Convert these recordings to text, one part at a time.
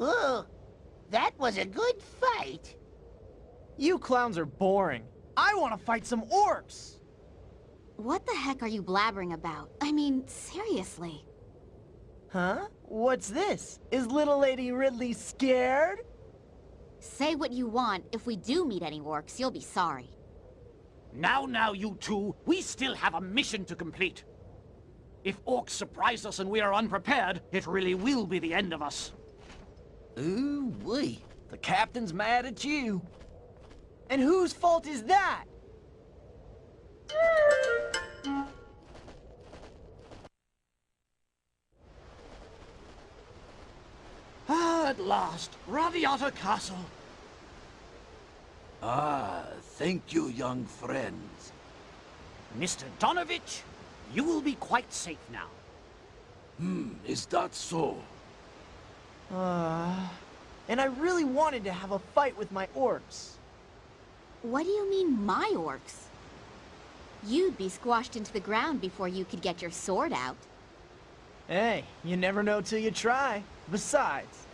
Oh, that was a good fight. You clowns are boring. I want to fight some orcs! What the heck are you blabbering about? I mean, seriously. Huh? What's this? Is little Lady Ridley scared? Say what you want. If we do meet any orcs, you'll be sorry. Now, you two, we still have a mission to complete. If orcs surprise us and we are unprepared, it really will be the end of us. Ooh-wee. The captain's mad at you. And whose fault is that? Ah, at last, Radiata Castle. Ah, thank you, young friends. Mr. Donovich, you will be quite safe now. Is that so? And I really wanted to have a fight with my orcs. What do you mean, my orcs? You'd be squashed into the ground before you could get your sword out. Hey, you never know till you try. Besides,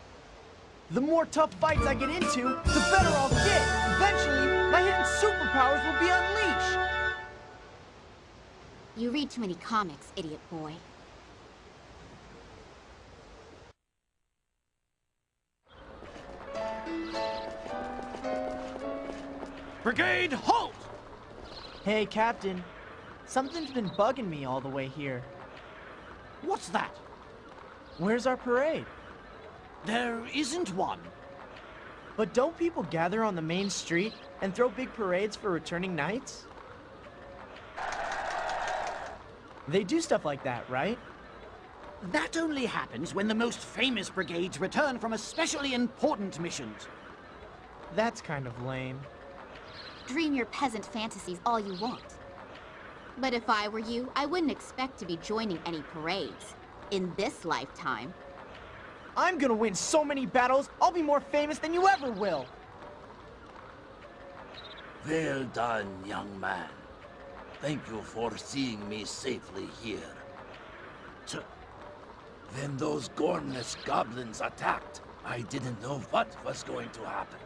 the more tough fights I get into, the better I'll get. Eventually, my hidden superpowers will be unleashed. You read too many comics, idiot boy. Brigade, halt! Hey, Captain. Something's been bugging me all the way here. What's that? Where's our parade? There isn't one. But don't people gather on the main street and throw big parades for returning knights? They do stuff like that, right? That only happens when the most famous brigades return from especially important missions. That's kind of lame. Dream your peasant fantasies all you want. But if I were you, I wouldn't expect to be joining any parades. In this lifetime. I'm gonna win so many battles, I'll be more famous than you ever will! Well done, young man. Thank you for seeing me safely here. When those gormless goblins attacked, I didn't know what was going to happen.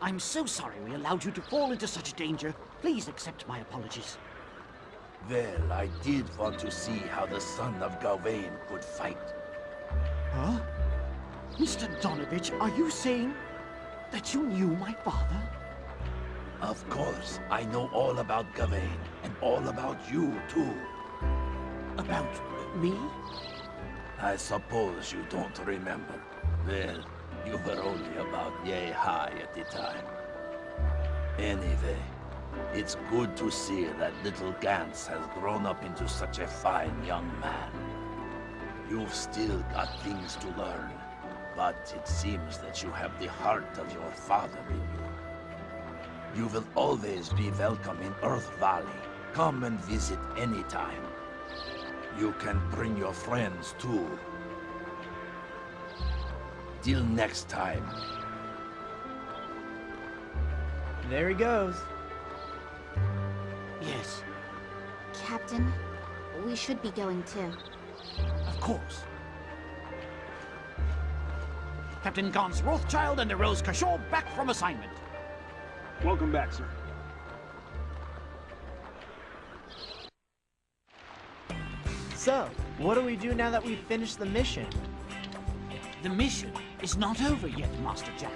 I'm so sorry we allowed you to fall into such danger. Please accept my apologies. Well, I did want to see how the son of Gawain could fight. Huh? Mr. Donovich, are you saying that you knew my father? Of course, I know all about Gawain, and all about you, too. About me? I suppose you don't remember. Well, you were only about yay high at the time. Anyway, it's good to see that little Gantz has grown up into such a fine young man. You've still got things to learn, but it seems that you have the heart of your father in you. You will always be welcome in Earth Valley. Come and visit anytime. You can bring your friends too. Till next time. There he goes. Yes, Captain, we should be going too. of course. Captain Gans Rothschild and the Rose Cachot back from assignment. Welcome back, sir. So, what do we do now that we've finished the mission? The mission is not over yet, Master Jack.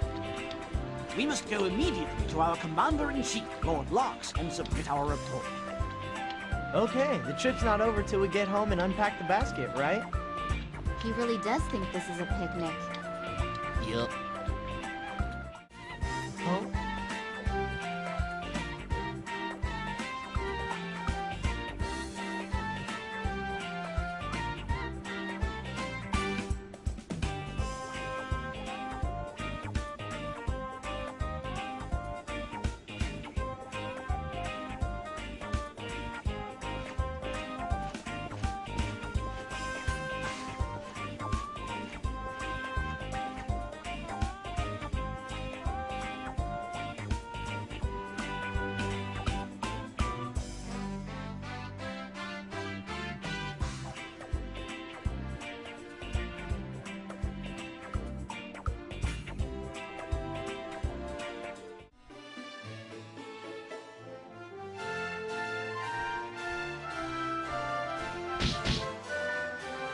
We must go immediately to our Commander-in-Chief, Lord Larks, and submit our report. Okay, the trip's not over till we get home and unpack the basket, right? He really does think this is a picnic. Yup. Oh?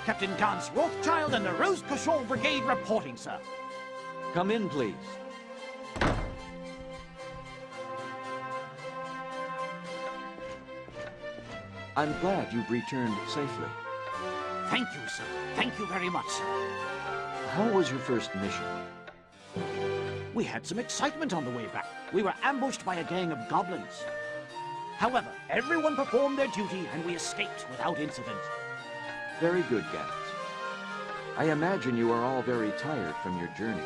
Captain Gans Rothschild and the Rose Cochon Brigade reporting, sir. Come in, please. I'm glad you've returned safely. Thank you, sir. Thank you very much, sir. How was your first mission? We had some excitement on the way back. We were ambushed by a gang of goblins. However, everyone performed their duty and we escaped without incident. Very good, Gans. I imagine you are all very tired from your journey.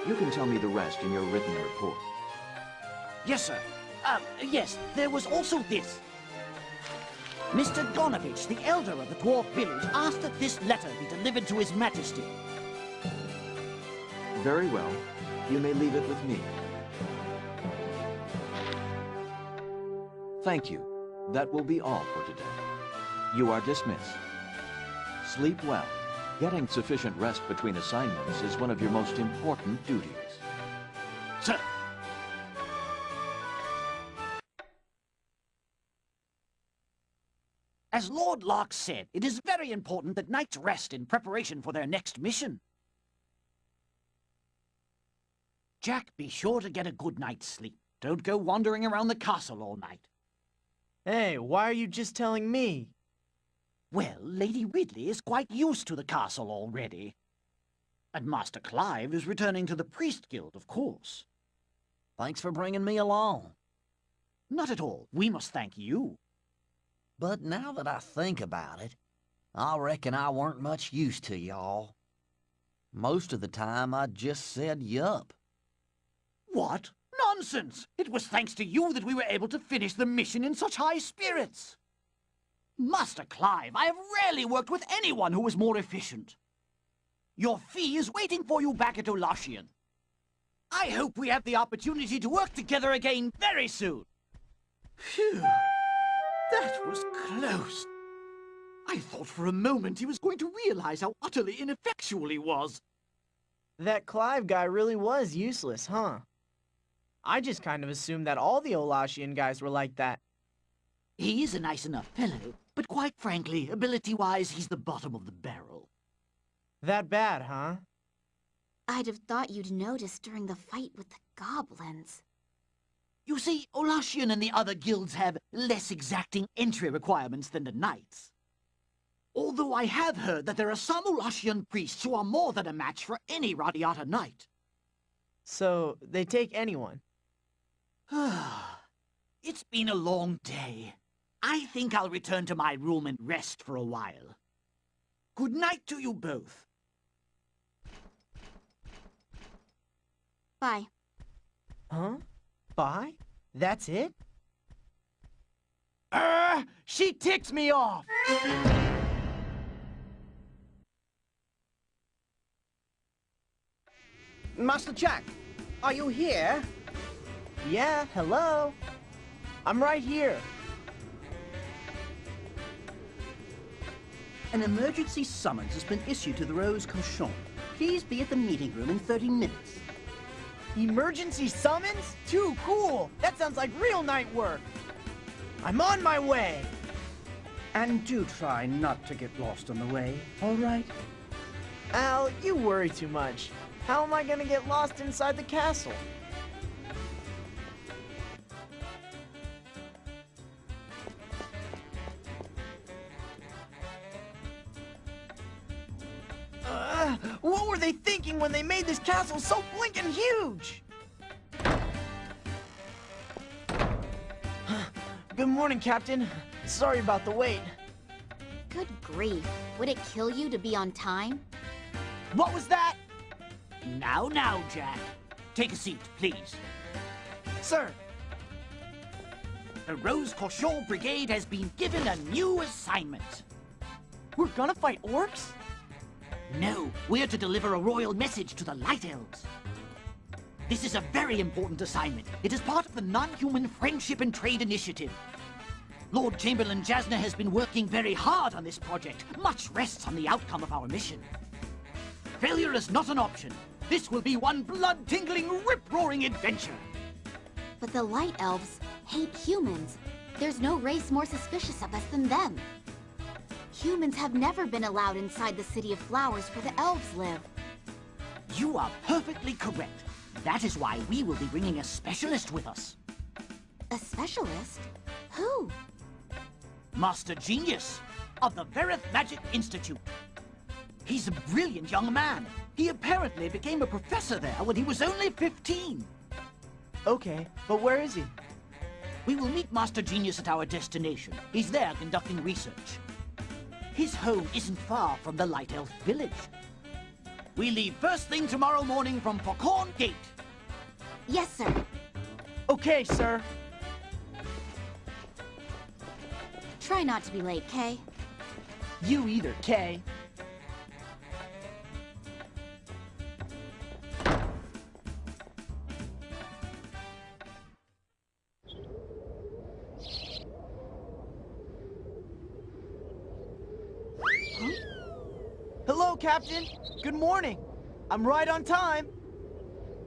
You can tell me the rest in your written report. Yes, sir. Yes, there was also this. Mr. Gonovich, the elder of the dwarf village, asked that this letter be delivered to His Majesty. Very well. You may leave it with me. Thank you. That will be all for today. You are dismissed. Sleep well. Getting sufficient rest between assignments is one of your most important duties. Sir. As Lord Locke said, it is very important that knights rest in preparation for their next mission. Jack, be sure to get a good night's sleep. Don't go wandering around the castle all night. Hey, why are you just telling me? Well, Lady Ridley is quite used to the castle already. And Master Clive is returning to the Priest Guild, of course. Thanks for bringing me along. Not at all. We must thank you. But now that I think about it, I reckon I weren't much use to y'all. Most of the time, I just said yup. What? Nonsense! It was thanks to you that we were able to finish the mission in such high spirits. Master Clive, I have rarely worked with anyone who was more efficient. Your fee is waiting for you back at Olashian. I hope we have the opportunity to work together again very soon. Phew. That was close. I thought for a moment he was going to realize how utterly ineffectual he was. That Clive guy really was useless, huh? I just kind of assumed that all the Olashian guys were like that. He is a nice enough fellow, but quite frankly, ability-wise, he's the bottom of the barrel. That bad, huh? I'd have thought you'd notice during the fight with the goblins. You see, Olashian and the other guilds have less exacting entry requirements than the knights. Although I have heard that there are some Olashian priests who are more than a match for any radiata knight. So, they take anyone? It's been a long day. I think I'll return to my room and rest for a while. Good night to you both. Bye. Huh? Bye? That's it? She ticks me off! Master Jack, are you here? Yeah, hello? I'm right here. An emergency summons has been issued to the Rose Cochon. Please be at the meeting room in 30 minutes. Emergency summons? Too cool! That sounds like real night work! I'm on my way! And do try not to get lost on the way, all right? Al, you worry too much. How am I gonna get lost inside the castle? What were they thinking when they made this castle so blinking huge? Good morning, Captain. Sorry about the wait. Good grief. Would it kill you to be on time? What was that? Now, Jack. Take a seat, please. Sir. The Rose Cochon Brigade has been given a new assignment. We're gonna fight orcs? No, we're to deliver a royal message to the Light Elves. This is a very important assignment. It is part of the Non-Human Friendship and Trade Initiative. Lord Chamberlain Jasna has been working very hard on this project. Much rests on the outcome of our mission. Failure is not an option. This will be one blood-tingling, rip-roaring adventure. But the Light Elves hate humans. There's no race more suspicious of us than them. Humans have never been allowed inside the City of Flowers where the elves live. You are perfectly correct. That is why we will be bringing a specialist with us. A specialist? Who? Master Genius of the Verith Magic Institute. He's a brilliant young man. He apparently became a professor there when he was only 15. Okay, but where is he? We will meet Master Genius at our destination. He's there conducting research. His home isn't far from the Light Elf village. We leave first thing tomorrow morning from Foghorn Gate. Yes, sir. Okay, sir. Try not to be late, Kay. You either, Kay. Hello, Captain. Good morning. I'm right on time.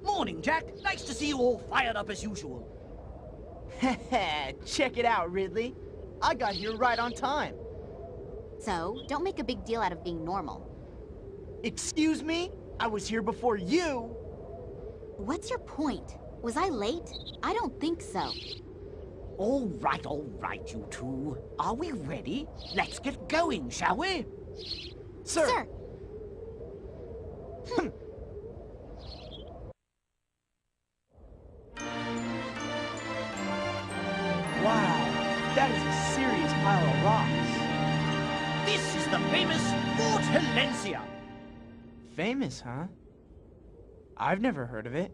Morning, Jack. Nice to see you all fired up as usual. Check it out, Ridley. I got here right on time. So, don't make a big deal out of being normal. Excuse me? I was here before you. What's your point? Was I late? I don't think so. All right, you two. Are we ready? Let's get going, shall we? Sir. Sir! Wow, that is a serious pile of rocks. This is the famous Fort Helencia. Famous, huh? I've never heard of it.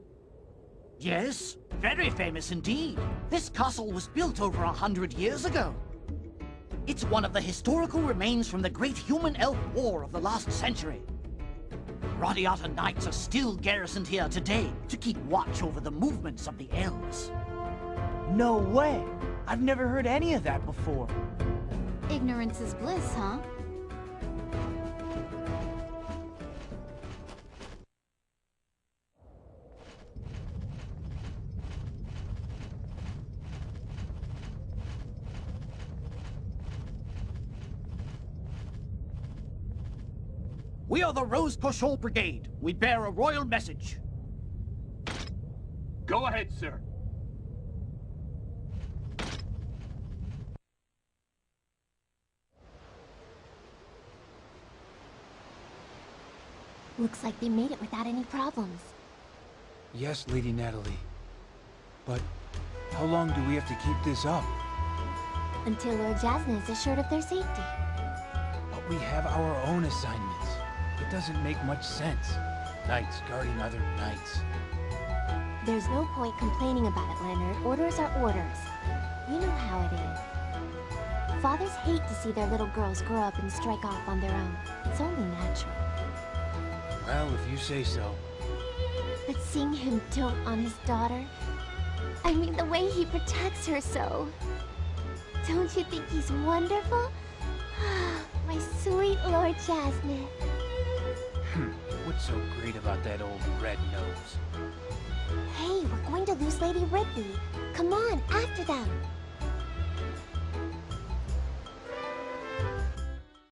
Yes, very famous indeed. This castle was built over 100 years ago. It's one of the historical remains from the great human-elf war of the last century. Radiata knights are still garrisoned here today to keep watch over the movements of the elves. No way. I've never heard any of that before. Ignorance is bliss, huh? We are the Rose Cochon Brigade. We bear a royal message. Go ahead, sir. Looks like they made it without any problems. Yes, Lady Natalie. But how long do we have to keep this up? Until Lord Jasmine is assured of their safety. But we have our own assignments. It doesn't make much sense. Knights guarding other knights. There's no point complaining about it, Leonard. Orders are orders. You know how it is. Fathers hate to see their little girls grow up and strike off on their own. It's only natural. Well, if you say so. But seeing him dote on his daughter... I mean, the way he protects her so... Don't you think he's wonderful? My sweet Lord Jasmine. What's so great about that old red nose? Hey, we're going to lose Lady Ridley. Come on, after them.